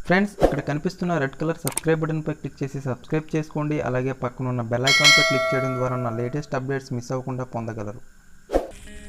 Friends ఇక్కడ కనిపిస్తున్న red colour subscribe button పై click చేసి సబ్స్క్రైబ్ చేసుకోండి. అలాగే పక్కన ఉన్న బెల్ ఐకాన్ పై క్లిక్ చేయడం ద్వారా నా లేటెస్ట్ అప్డేట్స్ మిస్ అవ్వకుండా పొందగలరు.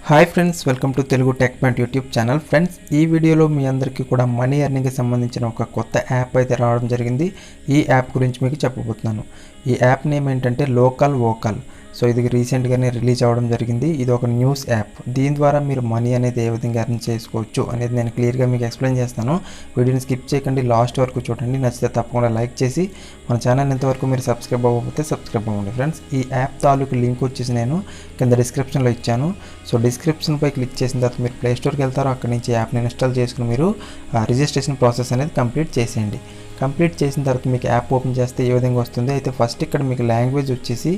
Hi friends, welcome to Telugu tech point YouTube channel. Friends, ఈ వీడియోలో మీ అందరికీ కూడా మనీ ఎర్నింగ్కి సంబంధించిన ఒక కొత్త యాప్ అయితే రావడం జరిగింది. ఈ యాప్ గురించి మీకు చెప్పబోతున్నాను. ఈ యాప్ నేమ్ ఏంటంటే లోకల్ వోకల్. సో ఇది రీసెంట్గానే రిలీజ్ అవ్వడం జరిగింది. ఇది ఒక న్యూస్ యాప్. దీని ద్వారా మీరు మనీ అనేది ఏ విధంగా ఎర్న్ చేసుకోవచ్చు అనేది నేను క్లియర్గా మీకు ఎక్స్ప్లెయిన్ చేస్తాను. వీడియోని స్కిప్ చేయకండి, లాస్ట్ వరకు చూడండి. నచ్చితే తప్పకుండా లైక్ చేసి మన ఛానల్ ఇంతవరకు మీరు సబ్స్క్రైబ్ అవ్వకపోతే సబ్స్క్రైబ్ అవ్వండి. ఫ్రెండ్స్, ఈ యాప్ తాలూకు లింక్ వచ్చేసి నేను కింద డిస్క్రిప్షన్లో ఇచ్చాను. సో డిస్క్రిప్షన్పై క్లిక్ చేసిన తర్వాత మీరు ప్లే స్టోర్కి వెళ్తారో అక్కడి నుంచి యాప్ని ఇన్స్టాల్ చేసుకుని మీరు రిజిస్ట్రేషన్ ప్రాసెస్ అనేది కంప్లీట్ చేసేయండి. కంప్లీట్ చేసిన తర్వాత మీకు యాప్ ఓపెన్ చేస్తే ఏ విధంగా వస్తుంది. అయితే ఫస్ట్ ఇక్కడ మీకు లాంగ్వేజ్ వచ్చేసి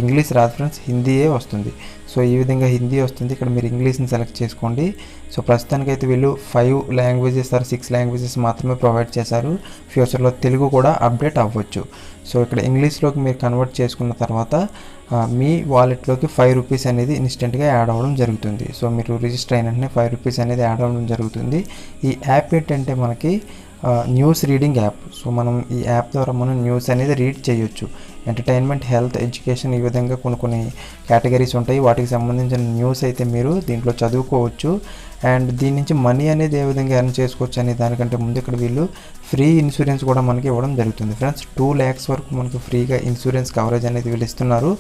ఇంగ్లీష్ రాదు ఫ్రెండ్స్, హిందీయే వస్తుంది. సో ఈ విధంగా హిందీ వస్తుంది. ఇక్కడ మీరు ఇంగ్లీష్ని సెలెక్ట్ చేసుకోండి. సో ప్రస్తుతానికైతే వీళ్ళు 5 లాంగ్వేజెస్ ఆర్ 6 లాంగ్వేజెస్ మాత్రమే ప్రొవైడ్ చేశారు. ఫ్యూచర్లో తెలుగు కూడా అప్డేట్ అవ్వచ్చు. సో ఇక్కడ ఇంగ్లీష్లోకి మీరు కన్వర్ట్ చేసుకున్న తర్వాత మీ వాలెట్లోకి 5 రూపీస్ అనేది ఇన్స్టెంట్గా యాడ్ అవ్వడం జరుగుతుంది. సో మీరు రిజిస్టర్ అయిన వెంటనే 5 రూపీస్ అనేది యాడ్ అవ్వడం జరుగుతుంది. ఈ యాప్ ఏంటంటే మనకి న్యూస్ రీడింగ్ యాప్. సో మనం ఈ యాప్ ద్వారా మనం న్యూస్ అనేది రీడ్ చేయొచ్చు. ఎంటర్టైన్మెంట్, హెల్త్, ఎడ్యుకేషన్ ఈ విధంగా కొన్ని కేటగిరీస్ ఉంటాయి. వాటికి సంబంధించిన న్యూస్ అయితే మీరు దీంట్లో చదువుకోవచ్చు. అండ్ దీని నుంచి మనీ అనేది ఏ విధంగా ఎర్న్ చేసుకోవచ్చు అనే దానికంటే ముందు ఇక్కడ వీళ్ళు ఫ్రీ ఇన్సూరెన్స్ కూడా మనకి ఇవ్వడం జరుగుతుంది. ఫ్రెండ్స్, 2 lakhs వరకు మనకు ఫ్రీగా ఇన్సూరెన్స్ కవరేజ్ అనేది వీళ్ళు ఇస్తున్నారు.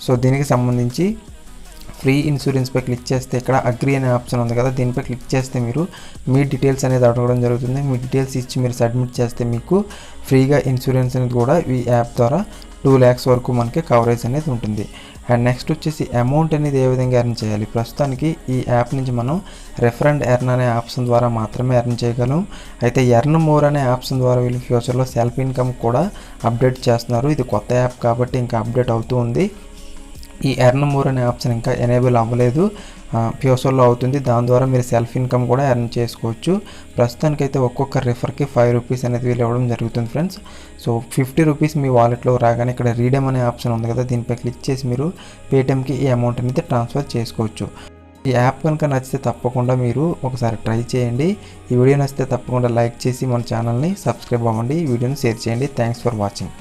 సో దీనికి సంబంధించి ఫ్రీ ఇన్సూరెన్స్పై క్లిక్ చేస్తే ఇక్కడ అగ్రీ అనే ఆప్షన్ ఉంది కదా, దీనిపై క్లిక్ చేస్తే మీరు మీ డీటెయిల్స్ అనేది అడగడం జరుగుతుంది. మీ డీటెయిల్స్ ఇచ్చి మీరు సబ్మిట్ చేస్తే మీకు ఫ్రీగా ఇన్సూరెన్స్ అనేది కూడా ఈ యాప్ ద్వారా 2 lakhs వరకు మనకి కవరేజ్ అనేది ఉంటుంది. అండ్ నెక్స్ట్ వచ్చేసి అమౌంట్ అనేది ఏ విధంగా ఎర్న్ చేయాలి. ప్రస్తుతానికి ఈ యాప్ నుంచి మనం రెఫర్ అండ్ ఎర్న్ అనే ఆప్షన్ ద్వారా మాత్రమే ఎర్న్ చేయగలం. అయితే ఎర్న్ మోర్ అనే ఆప్షన్ ద్వారా వీళ్ళు ఫ్యూచర్లో సెల్ఫ్ ఇన్కమ్ కూడా అప్డేట్ చేస్తున్నారు. ఇది కొత్త యాప్ కాబట్టి ఇంకా అప్డేట్ అవుతూ ఉంది. ఈ ఎర్న్ మోర్ అనే ఆప్షన్ ఇంకా ఎనేబుల్ అవ్వలేదు, ఫ్యూచర్లో అవుతుంది. దాని ద్వారా మీరు సెల్ఫ్ ఇన్కమ్ కూడా ఎర్న్ చేసుకోవచ్చు. ప్రస్తుతానికైతే ఒక్కొక్క రిఫర్కి 5 రూపీస్ అనేది వీళ్ళు ఇవ్వడం జరుగుతుంది ఫ్రెండ్స్. సో 50 రూపీస్ మీ వాలెట్లో రాగానే ఇక్కడ రీడమ్ అనే ఆప్షన్ ఉంది కదా, దీనిపై క్లిక్ చేసి మీరు పేటిఎంకి ఈ అమౌంట్ అనేది ట్రాన్స్ఫర్ చేసుకోవచ్చు. ఈ యాప్ కనుక నచ్చితే తప్పకుండా మీరు ఒకసారి ట్రై చేయండి. ఈ వీడియో నచ్చితే తప్పకుండా లైక్ చేసి మన ఛానల్ని సబ్స్క్రైబ్ అవ్వండి. ఈ వీడియోని షేర్ చేయండి. Thanks for watching.